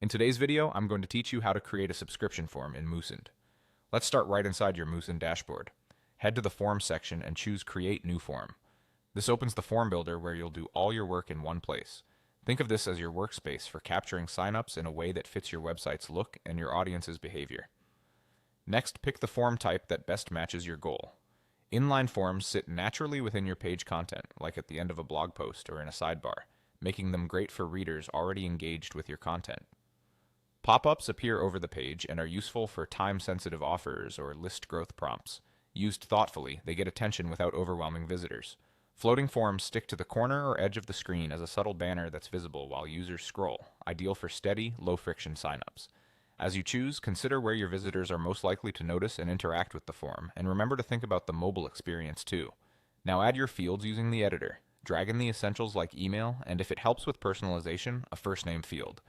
In today's video, I'm going to teach you how to create a subscription form in Moosend. Let's start right inside your Moosend dashboard. Head to the Forms section and choose Create New Form. This opens the form builder where you'll do all your work in one place. Think of this as your workspace for capturing signups in a way that fits your website's look and your audience's behavior. Next, pick the form type that best matches your goal. Inline forms sit naturally within your page content, like at the end of a blog post or in a sidebar, making them great for readers already engaged with your content. Pop-ups appear over the page and are useful for time-sensitive offers or list growth prompts. Used thoughtfully, they get attention without overwhelming visitors. Floating forms stick to the corner or edge of the screen as a subtle banner that's visible while users scroll, ideal for steady, low-friction signups. As you choose, consider where your visitors are most likely to notice and interact with the form, and remember to think about the mobile experience too. Now add your fields using the editor. Drag in the essentials like email, and if it helps with personalization, a first name field.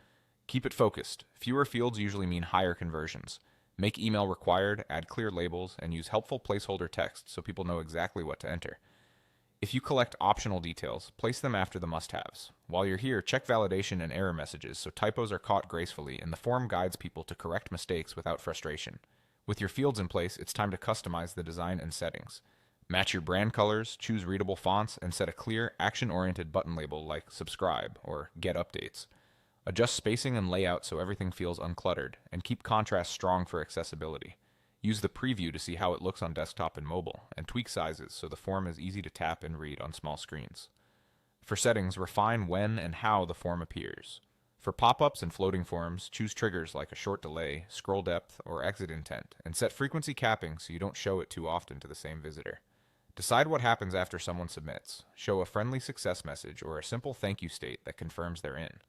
Keep it focused. Fewer fields usually mean higher conversions. Make email required, add clear labels, and use helpful placeholder text so people know exactly what to enter. If you collect optional details, place them after the must-haves. While you're here, check validation and error messages so typos are caught gracefully and the form guides people to correct mistakes without frustration. With your fields in place, it's time to customize the design and settings. Match your brand colors, choose readable fonts, and set a clear, action-oriented button label like subscribe or get updates. Adjust spacing and layout so everything feels uncluttered, and keep contrast strong for accessibility. Use the preview to see how it looks on desktop and mobile, and tweak sizes so the form is easy to tap and read on small screens. For settings, refine when and how the form appears. For pop-ups and floating forms, choose triggers like a short delay, scroll depth, or exit intent, and set frequency capping so you don't show it too often to the same visitor. Decide what happens after someone submits. Show a friendly success message or a simple thank you state that confirms they're in.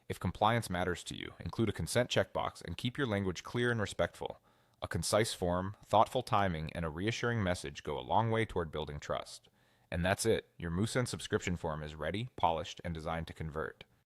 If compliance matters to you, include a consent checkbox and keep your language clear and respectful. A concise form, thoughtful timing, and a reassuring message go a long way toward building trust. And that's it. Your Moosend subscription form is ready, polished, and designed to convert.